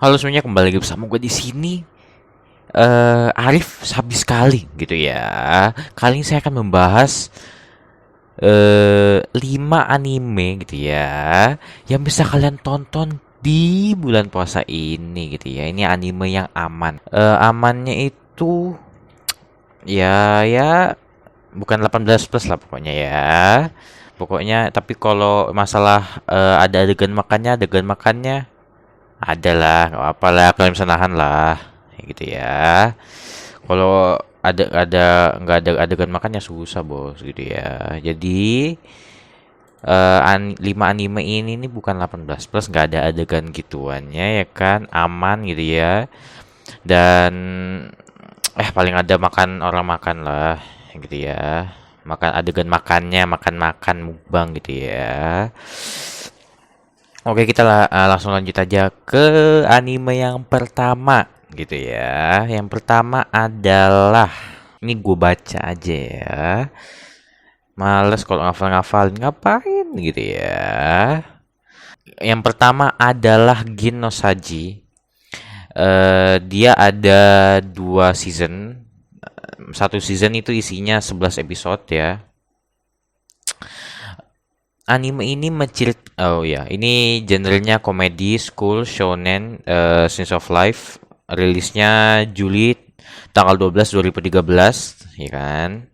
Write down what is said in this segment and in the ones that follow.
Halo semuanya, kembali lagi bersama gue di sini. Arif habis sekali gitu ya. Kali ini saya akan membahas 5 anime gitu ya yang bisa kalian tonton di bulan puasa ini gitu ya. Ini anime yang aman. Amannya itu ya bukan 18 plus lah pokoknya ya. Pokoknya tapi kalau masalah adegan makannya ada lah, nggak apa lah, kalian bisa nahan lah, kayak gitu ya. Kalau ada nggak ada adegan makannya susah bos, gitu ya. Jadi 5 anime ini nih bukan 18 plus, nggak ada adegan gituannya ya kan, aman gitu ya. Dan paling ada makan orang makan lah, gitu ya. Makan adegan makannya, makan-makan mukbang gitu ya. Oke, kita langsung lanjut aja ke anime yang pertama gitu ya. Yang pertama adalah ini gue baca aja ya. Males kalau ngafal-ngafalin ngapain gitu ya. Yang pertama adalah Gin no Saji. Dia ada 2 season. Satu season itu isinya 11 episode ya. Anime ini oh ya, ini genrenya komedi, school, shonen, slice of life. Rilisnya Juli tanggal 12 2013, ya kan.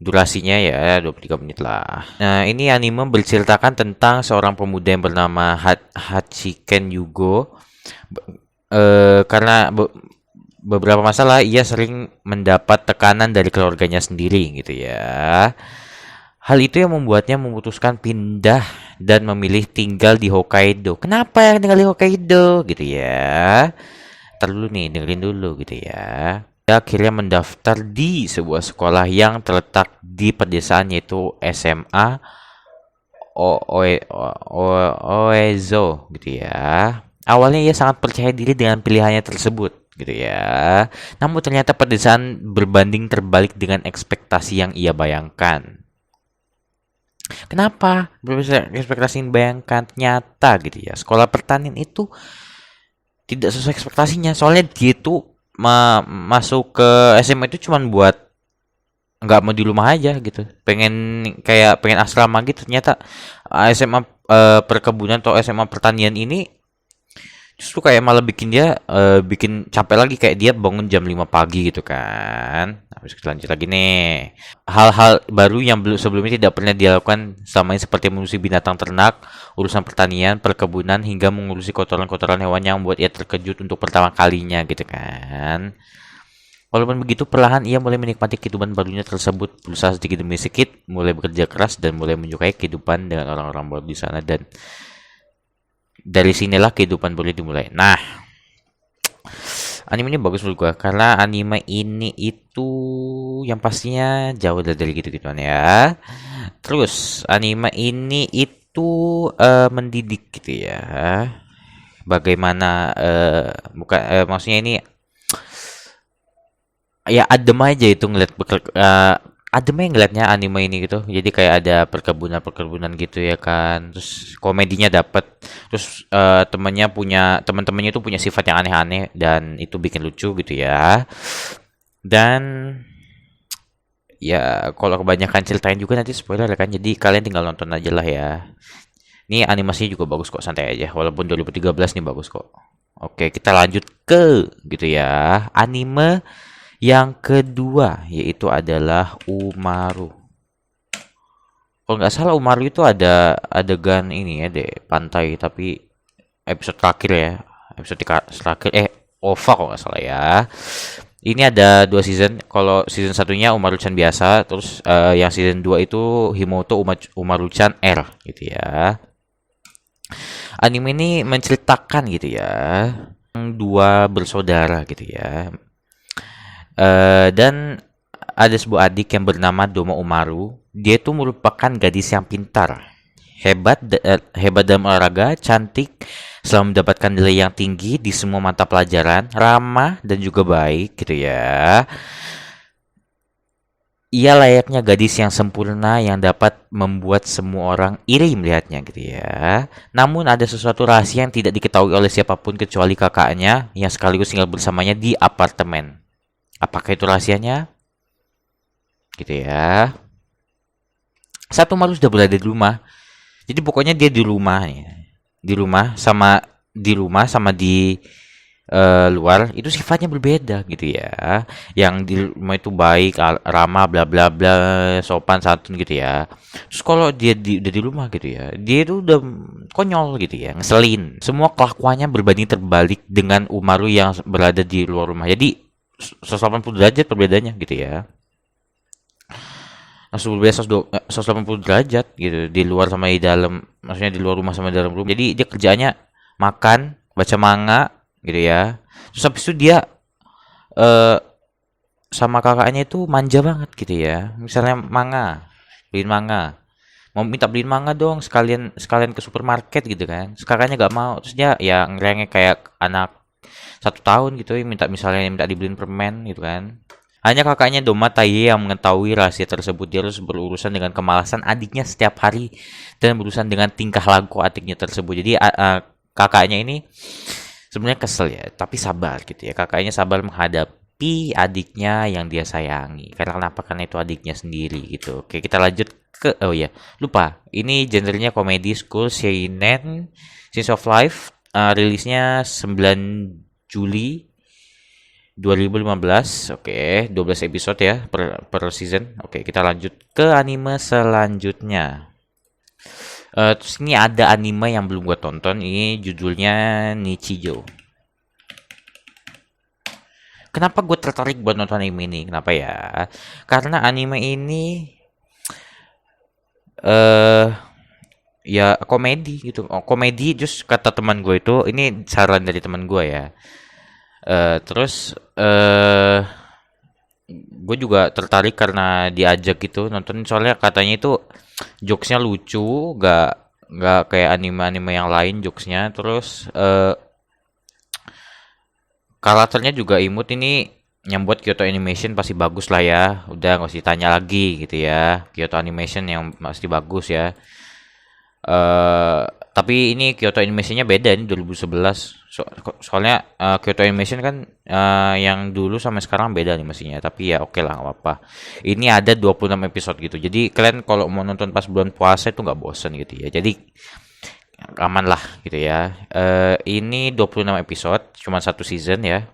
Durasinya ya 23 menit lah. Nah, ini anime berceritakan tentang seorang pemuda yang bernama Hachiken Yugo. Karena beberapa masalah ia sering mendapat tekanan dari keluarganya sendiri gitu ya. Hal itu yang membuatnya memutuskan pindah dan memilih tinggal di Hokkaido. Kenapa yang tinggal di Hokkaido gitu ya? Ntar dulu nih, dengerin dulu gitu ya. Dia akhirnya mendaftar di sebuah sekolah yang terletak di pedesaan, yaitu SMA Oezo gitu ya. Awalnya ia sangat percaya diri dengan pilihannya tersebut gitu ya. Namun ternyata pedesaan berbanding terbalik dengan ekspektasi yang ia bayangkan. Kenapa? Berbeda ekspektasi yang bayangkan nyata gitu ya. Sekolah pertanian itu tidak sesuai ekspektasinya. Soalnya dia tuh masuk ke SMA itu cuman buat nggak mau di rumah aja gitu. Pengen asrama gitu. Ternyata SMA perkebunan atau SMA pertanian ini justru kayak malah bikin dia bikin capek lagi, kayak dia bangun jam 5 pagi gitu kan. Habis kita lanjut lagi nih. Hal-hal baru yang sebelumnya tidak pernah dilakukan selama ini, seperti mengurusi binatang ternak, urusan pertanian, perkebunan, hingga mengurusi kotoran-kotoran hewan, yang membuat ia terkejut untuk pertama kalinya gitu kan. Walaupun begitu, perlahan ia mulai menikmati kehidupan barunya tersebut, berusaha sedikit demi sedikit, mulai bekerja keras dan mulai menyukai kehidupan dengan orang-orang baru di sana, dan dari sinilah kehidupan baru dimulai. Nah, anime ini bagus menurut gua karena anime ini itu yang pastinya jauh dari gitu-gituan ya. Terus anime ini itu mendidik gitu ya. Bagaimana bukan maksudnya ini ya adem aja itu ngeliat adem aja ngeliatnya anime ini gitu. Jadi kayak ada perkebunan-perkebunan gitu ya kan. Terus komedinya dapet. Terus teman-temannya itu punya sifat yang aneh-aneh dan itu bikin lucu gitu ya. Dan ya kalau kebanyakan ceritain juga nanti spoiler ya kan. Jadi kalian tinggal nonton aja lah ya. Ini animasinya juga bagus kok, santai aja. Walaupun 2013 nih bagus kok. Oke, kita lanjut ke gitu ya. Anime yang kedua yaitu adalah Umaru. Kalau nggak salah Umaru itu ada adegan ini ya deh, pantai, tapi episode terakhir ya. Episode terakhir OVA kalau nggak salah ya. Ini ada 2 season. Kalau season satunya Umaru-chan biasa, terus yang season 2 itu Himoto Umaru-chan R gitu ya. Anime ini menceritakan gitu ya, dua bersaudara gitu ya. Dan ada sebuah adik yang bernama Doma Umaru. Dia itu merupakan gadis yang pintar, hebat dalam olahraga, cantik, selalu mendapatkan nilai yang tinggi di semua mata pelajaran, ramah dan juga baik gitu ya. ia layaknya gadis yang sempurna yang dapat membuat semua orang iri melihatnya gitu ya. Namun ada sesuatu rahasia yang tidak diketahui oleh siapapun kecuali kakaknya yang sekaligus tinggal bersamanya di apartemen. Apakah itu rahasianya? Gitu ya. Satu malam sudah berada di rumah. Jadi pokoknya dia di rumah nih. Di rumah sama di luar itu sifatnya berbeda gitu ya. Yang di rumah itu baik, ramah, bla bla bla, sopan santun gitu ya. Terus kalau dia udah di rumah gitu ya, dia itu udah konyol gitu ya, ngeselin. Semua kelakuannya berbanding terbalik dengan Umaru yang berada di luar rumah. Jadi 180 derajat perbedaannya gitu ya. Langsung berbeda 180 derajat gitu di luar sama di dalam, maksudnya di luar rumah sama di dalam rumah. Jadi dia kerjaannya makan, baca manga gitu ya. Terus habis itu dia eh sama kakaknya itu manja banget gitu ya. Misalnya beliin manga. Mau minta beliin manga dong, sekalian sekalian ke supermarket gitu kan. Terus kakaknya gak mau. Terus dia ya ngerengek kayak anak 1 tahun gitu ya, minta dibeliin permen gitu kan. Hanya kakaknya Doma Taye yang mengetahui rahasia tersebut. Dia harus berurusan dengan kemalasan adiknya setiap hari dan berurusan dengan tingkah laku adiknya tersebut. Jadi kakaknya ini sebenarnya kesel ya, tapi sabar gitu ya. Kakaknya sabar menghadapi adiknya yang dia sayangi. Karena kenapa? Karena itu adiknya sendiri gitu. Oke, kita lanjut ke oh ya, lupa. Ini genrenya komedi school seinen Scenes of Life. Rilisnya 9 Juli 2015. Oke, 12 episode ya per season. Oke, kita lanjut ke anime selanjutnya. Terus ini ada anime yang belum gue tonton. Ini judulnya Nichijou. Kenapa gue tertarik buat nonton anime ini? Kenapa ya? Karena anime ini eh ya komedi gitu. Oh, komedi, just kata teman gue itu, ini saran dari teman gue ya. Terus gue juga tertarik karena diajak gitu nonton, soalnya katanya itu jokesnya lucu, nggak kayak anime-anime yang lain jokesnya. Terus karakternya juga imut. Ini yang buat Kyoto Animation pasti bagus lah ya, udah nggak usah ditanya lagi gitu ya. Kyoto Animation yang pasti bagus ya. Tapi ini Kyoto Animation-nya beda, ini 2011. Soalnya Kyoto Animation kan yang dulu sama sekarang beda animasinya. Tapi ya oke lah, nggak apa-apa. Ini ada 26 episode gitu. Jadi kalian kalau mau nonton pas bulan puasa itu nggak bosen gitu ya. Jadi aman lah gitu ya. Ini 26 episode, cuma satu season ya.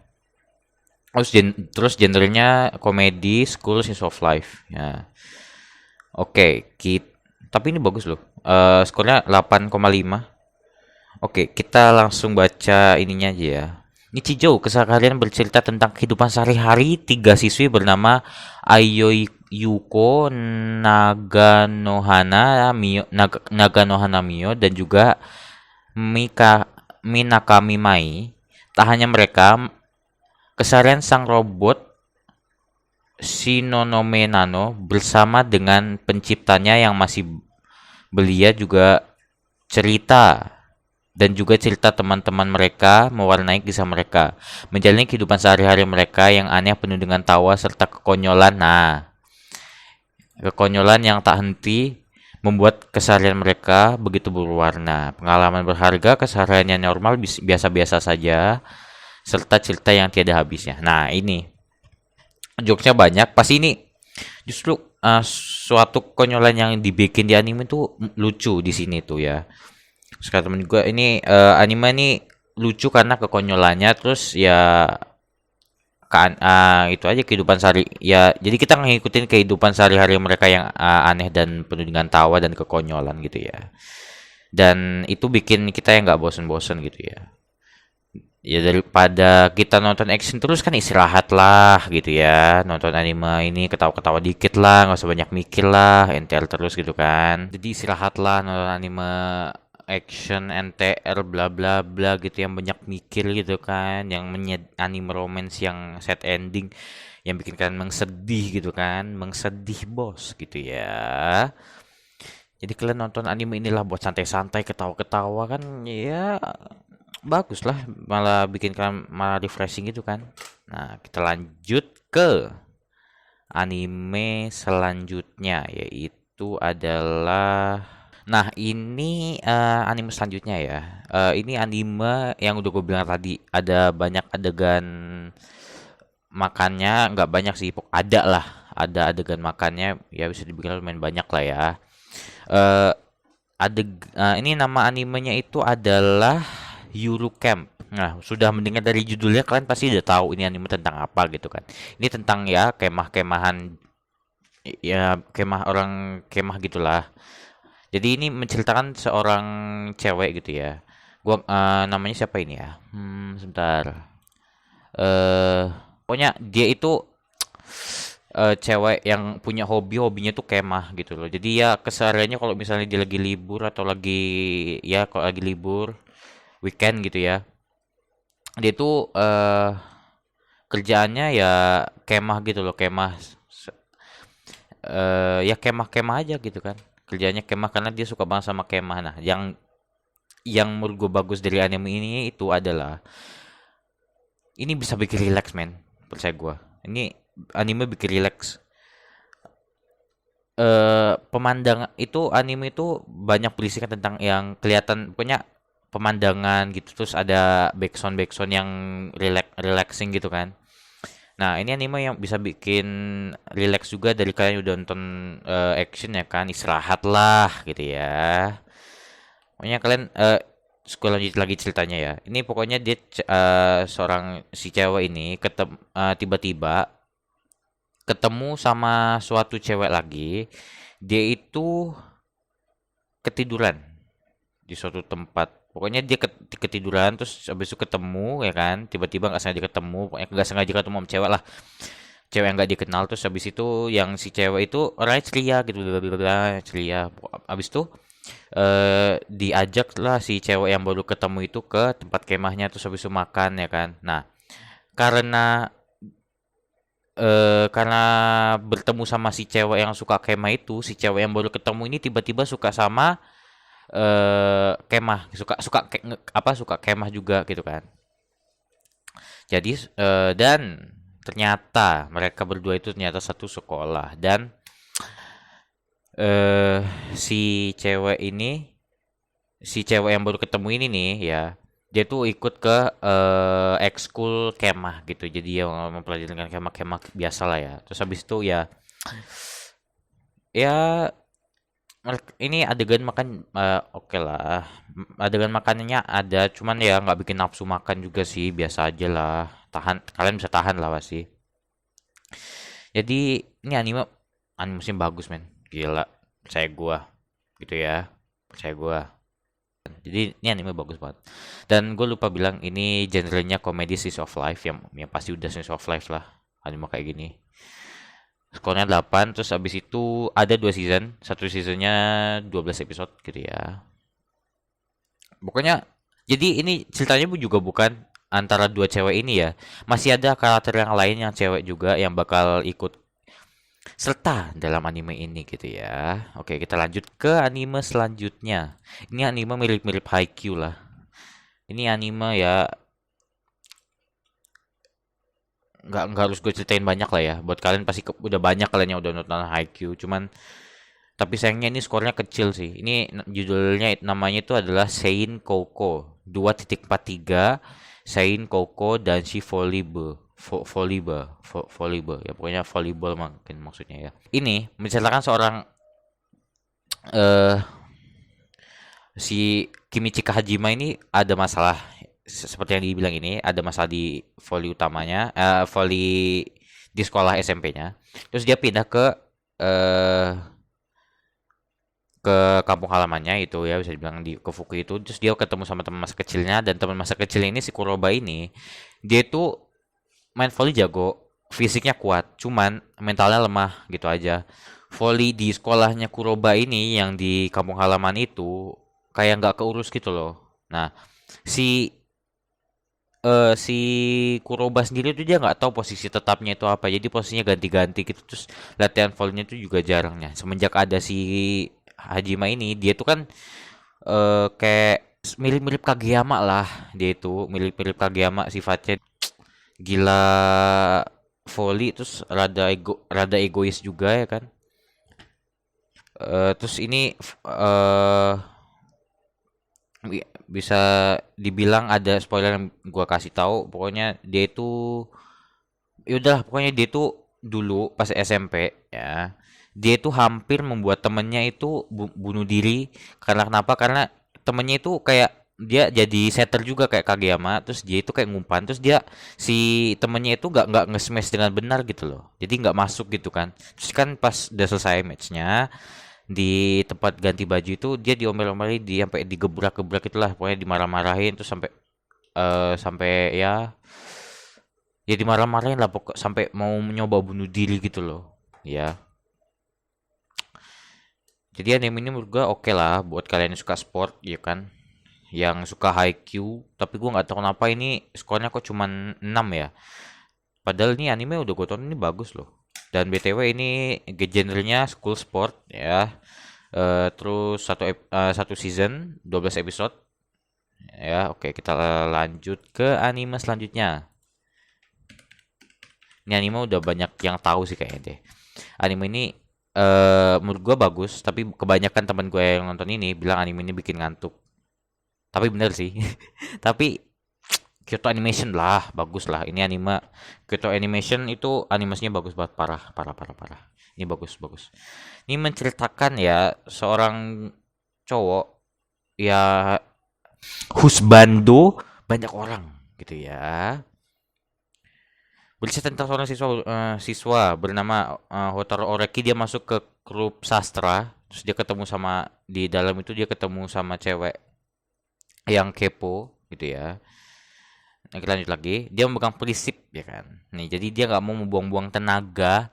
Terus genrenya komedi, school, slice of life ya. Oke, tapi ini bagus loh. Skornya 8,5. Oke, kita langsung baca ininya aja ya. Nichijou, keseharian bercerita tentang kehidupan sehari-hari tiga siswi bernama Ayo Yuko, Naganohana Mio, dan juga Minakami Mai. Tak hanya mereka, keseharian sang robot Shinonome Nano bersama dengan penciptanya yang masih belia juga cerita, dan juga cerita teman-teman mereka mewarnai kisah mereka, menjalani kehidupan sehari-hari mereka yang aneh penuh dengan tawa serta kekonyolan. Nah, kekonyolan yang tak henti membuat keseharian mereka begitu berwarna. Pengalaman berharga, keseharian yang normal biasa-biasa saja, serta cerita yang tiada habisnya. Nah, ini jokesnya banyak. Pasti ini justru suatu konyolan yang dibikin di anime itu lucu di sini tuh ya. Sekarang temen gue ini anime ini lucu karena kekonyolannya. Terus ya kan itu aja kehidupan sehari ya. Jadi kita ngikutin kehidupan sehari-hari mereka yang aneh dan penuh dengan tawa dan kekonyolan gitu ya. Dan itu bikin kita yang nggak bosen-bosen gitu ya. Ya daripada kita nonton action terus kan, istirahat lah gitu ya. Nonton anime ini ketawa-ketawa dikit lah, nggak usah banyak mikir lah, NTR terus gitu kan. Jadi istirahat lah, nonton anime action NTR bla bla bla gitu yang banyak mikir gitu kan, yang anime romance yang sad ending yang bikin kalian mengsedih gitu kan, mengsedih bos gitu ya. Jadi kalian nonton anime inilah buat santai-santai, ketawa-ketawa kan ya, bagus lah, malah bikin kalian malah refreshing gitu kan. Nah, kita lanjut ke anime selanjutnya, yaitu adalah, nah ini anime selanjutnya ya. Ini anime yang udah gue bilang tadi, ada banyak adegan makannya, nggak banyak sih, ada lah, ada adegan makannya, ya bisa dibilang lumayan banyak lah ya. Eh ini nama animenya itu adalah Yuru Camp. Nah, sudah mendengar dari judulnya kalian pasti udah tahu ini anime tentang apa gitu kan. Ini tentang ya kemah-kemahan, ya kemah orang kemah gitulah. Jadi ini menceritakan seorang cewek gitu ya. Namanya siapa ini ya? Sebentar. Eh Pokoknya dia itu cewek yang punya hobinya tuh kemah gitu loh. Jadi ya kesehariannya kalau misalnya dia lagi libur atau lagi, ya kalau lagi libur weekend gitu ya, dia tuh kerjaannya ya kemah gitu loh, ya kemah-kemah aja gitu kan. Kerjanya kemah karena dia suka banget sama kemah. Nah, yang menurut gue bagus dari anime ini itu adalah ini bisa bikin relax men, percaya gue. Ini anime bikin relax. Pemandangan itu, anime itu banyak berisikan tentang yang kelihatan, pokoknya pemandangan gitu, terus ada backsound yang relaxing gitu kan. Nah, ini anime yang bisa bikin relax juga dari kalian udah nonton action ya kan, istirahat lah gitu ya. Pokoknya kalian sekolah lanjut lagi ceritanya ya. Ini pokoknya dia seorang si cewek ini tiba-tiba ketemu sama suatu cewek lagi. Dia itu ketiduran di suatu tempat. Pokoknya dia ketiduran, terus habis itu ketemu ya kan, tiba-tiba nggak sengaja ketemu, pokoknya nggak sengaja ketemu sama cewek lah, cewek yang nggak dikenal. Terus habis itu yang si cewek itu orangnya ceria gitu, bla bla bla, ceria. Habis itu diajak lah si cewek yang baru ketemu itu ke tempat kemahnya, terus habis itu makan ya kan. Nah, karena karena bertemu sama si cewek yang suka kemah itu, si cewek yang baru ketemu ini tiba-tiba suka sama kemah, suka kemah juga gitu kan. Jadi dan ternyata mereka berdua itu ternyata satu sekolah, dan eh si cewek ini, si cewek yang baru ketemu ini nih ya, dia tuh ikut ke ekskul kemah gitu. Jadi ya mempelajari kemah-kemah biasa lah ya. Terus habis itu ya, ya ini adegan makan, oke lah. Adegan makanannya ada, cuman ya nggak bikin nafsu makan juga sih, biasa aja lah. Kalian bisa tahan lah pasti. Jadi ini animasinya bagus men, gila. Percaya gua, gitu ya. Percaya gua. Jadi ini anime bagus banget. Dan gue lupa bilang ini genrenya komedi slice of life, yang pasti udah slice of life lah anime kayak gini. Skornya 8, terus habis itu ada 2 season, satu seasonnya 12 episode gitu ya. Pokoknya jadi ini ceritanya juga bukan antara dua cewek ini ya. Masih ada karakter yang lain yang cewek juga yang bakal ikut serta dalam anime ini gitu ya. Oke, kita lanjut ke anime selanjutnya. Ini anime mirip-mirip Haikyuu lah. Ini anime ya, nggak harus gue ceritain banyak lah ya. Buat kalian pasti udah banyak kalian yang udah nonton Haikyuu. Cuman tapi sayangnya ini skornya kecil sih. Ini judulnya, namanya itu adalah Sein Kouko 2.43, Sein Kouko dan si Volleyball. Volleyball ya, pokoknya volleyball mungkin maksudnya ya. Ini menceritakan seorang eh si Kimichika Hajime ini ada masalah, seperti yang dibilang ini, ada masalah di volley utamanya, volley di sekolah SMP-nya. Terus dia pindah eh ke kampung halamannya itu ya, bisa dibilang ke Fuku itu. Terus dia ketemu sama teman masa kecilnya, dan teman masa kecil ini si Kuroba ini, dia itu main volley jago, fisiknya kuat, cuman mentalnya lemah gitu aja. Volley di sekolahnya Kuroba ini yang di kampung halaman itu kayak nggak keurus gitu loh. Nah, si si Kuroba sendiri tuh dia nggak tahu posisi tetapnya itu apa. Jadi posisinya ganti-ganti gitu. Terus latihan volleynya tuh juga jarangnya. Semenjak ada si Hajima ini, dia tuh kan kayak mirip-mirip Kageyama lah. Dia itu mirip-mirip Kageyama sifatnya, gila volley, terus rada egois juga ya kan. Terus ini bisa dibilang ada spoiler yang gua kasih tahu. Pokoknya dia itu, yaudah pokoknya dia itu dulu pas SMP ya, dia itu hampir membuat temennya itu bunuh diri. Karena kenapa? Karena temennya itu kayak dia jadi setter juga kayak Kageyama, terus dia itu kayak ngumpan, terus dia si temennya itu nggak nge-smash dengan benar gitu loh, jadi nggak masuk gitu kan. Terus kan pas udah selesai matchnya, di tempat ganti baju itu dia diomel-omelin, di sampai digebrak-gebrak itulah, pokoknya dimarah-marahin, terus sampai sampai ya dimarah-marahin lah pokok, sampai mau mencoba bunuh diri gitu loh ya. Jadi anime ini menurut gua oke lah buat kalian yang suka sport ya kan, yang suka Haikyuu. Tapi gua nggak tahu kenapa ini skornya kok cuman 6 ya, padahal ini anime udah gue tonton, ini bagus loh. Dan BTW ini genrenya school sport ya. Terus satu season 12 episode ya. Oke, kita lanjut ke anime selanjutnya. Ini anime udah banyak yang tahu sih kayaknya deh. Anime ini menurut gua bagus, tapi kebanyakan teman gue yang nonton ini bilang anime ini bikin ngantuk. Tapi bener sih. Tapi Kyoto Animation lah, bagus lah. Ini anime Kyoto Animation itu animasinya bagus banget, parah, parah, parah, parah. Ini bagus, bagus. Ini menceritakan ya seorang cowok ya, husbando banyak orang gitu ya. Bercerita tentang seorang siswa bernama Hotaru Oreki. Dia masuk ke klub sastra, terus dia ketemu sama, di dalam itu dia ketemu sama cewek yang kepo gitu ya. Nah, kita lanjut lagi. Dia memegang prinsip ya kan. Nih, jadi dia nggak mau membuang-buang tenaga.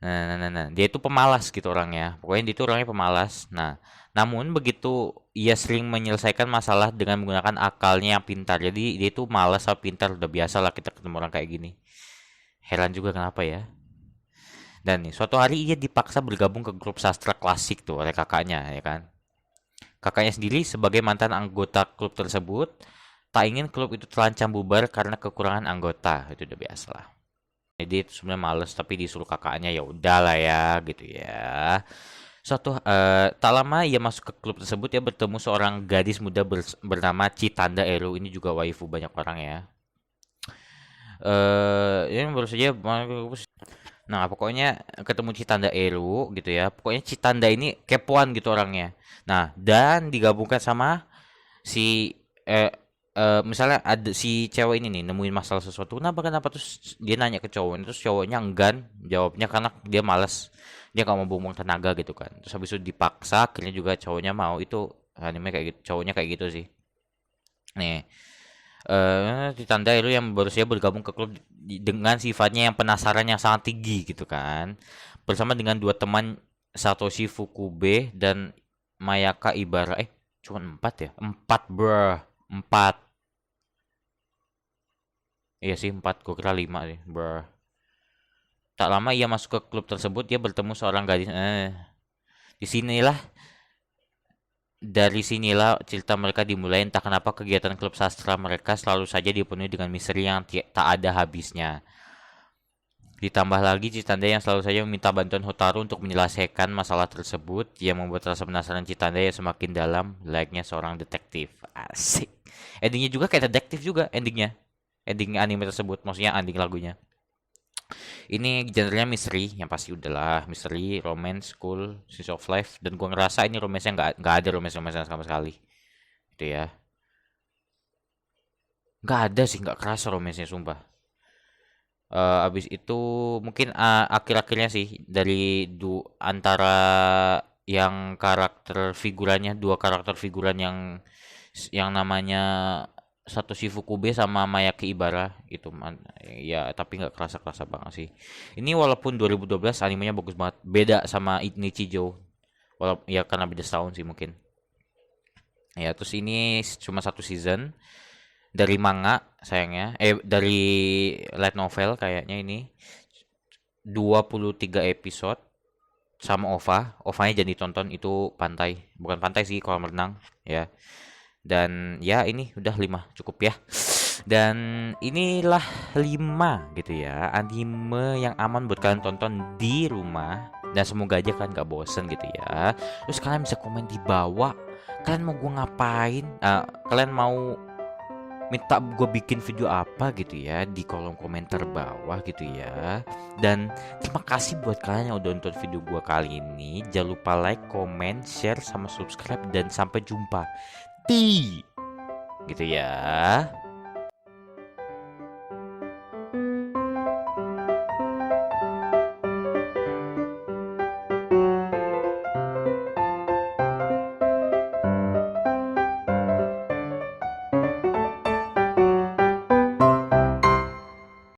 Nah. Dia itu pemalas gitu orangnya. Pokoknya dia itu orangnya pemalas. Nah, namun begitu ia sering menyelesaikan masalah dengan menggunakan akalnya yang pintar. Jadi dia itu malas sama pintar, udah biasa lah kita ketemu orang kayak gini. Heran juga kenapa ya. Dan nih, suatu hari ia dipaksa bergabung ke grup sastra klasik tuh oleh kakaknya ya kan. Kakaknya sendiri sebagai mantan anggota klub tersebut tak ingin klub itu terancam bubar karena kekurangan anggota. Itu udah biasa lah. Jadi itu sebenarnya males, tapi disuruh kakaknya, ya udahlah ya gitu ya. Tak lama ia masuk ke klub tersebut, ia bertemu seorang gadis muda bernama Chitanda Eru. Ini juga waifu banyak orang ya. Ini baru saja. Nah, pokoknya ketemu Chitanda Eru gitu ya. Pokoknya Chitanda ini kepoan gitu orangnya. Nah, dan digabungkan sama si misalnya ada si cewek ini nih nemuin masalah sesuatu, kenapa terus dia nanya ke cowok, terus cowoknya enggan jawabnya karena dia malas, dia nggak mau buang tenaga gitu kan. Terus habis itu dipaksa, akhirnya juga cowoknya mau. Itu anime kayak gitu, cowoknya kayak gitu sih. Nih, ditandai itu yang baru saja bergabung ke klub dengan sifatnya yang penasaran yang sangat tinggi gitu kan, bersama dengan dua teman, Satoshi Fukube dan Mayaka Ibara. Cuma 4 ya? 4 bro. 4. Iya sih 4, gue kira 5 sih bro. Tak lama ia masuk ke klub tersebut, dia bertemu seorang gadis. Disinilah Dari sinilah cerita mereka dimulai. Entah kenapa kegiatan klub sastra mereka selalu saja dipenuhi dengan misteri yang tak ada habisnya. Ditambah lagi Citanda yang selalu saja meminta bantuan Hotaru untuk menyelesaikan masalah tersebut, yang membuat rasa penasaran Citanda yang semakin dalam, layaknya seorang detektif. Asik. Endingnya juga kayak detektif juga endingnya. Ending anime tersebut, maksudnya ending lagunya. Ini genrenya misteri, yang pasti udahlah misteri, romance, school, slice of life. Dan gua ngerasa ini romance-nya nggak ada romance sama sekali. Gitu ya. Nggak ada sih, nggak kerasa romance-nya sumpah. Abis itu mungkin akhir-akhirnya sih dari antara yang karakter figurannya, dua karakter figuran yang namanya Satoshi Fukube sama Mayake Ibara itu ya, tapi nggak kerasa banget sih. Ini walaupun 2012 animenya bagus banget, beda sama Nichijou. Walaupun ya karena beda setahun sih mungkin. Ya, terus ini cuma satu season dari manga sayangnya, dari light novel kayaknya ini 23 episode sama OVA. OVA-nya jadi tonton, itu pantai. Bukan pantai sih, kolam renang ya. Dan ya ini udah 5 cukup ya. Dan inilah 5 gitu ya anime yang aman buat kalian tonton di rumah. Dan semoga aja kalian gak bosen gitu ya. Terus kalian bisa komen di bawah. Kalian mau gue ngapain? Kalian mau minta gue bikin video apa gitu ya di kolom komentar bawah gitu ya. Dan terima kasih buat kalian yang udah nonton video gue kali ini. Jangan lupa like, comment, share, sama subscribe. Dan sampai jumpa di gitu ya.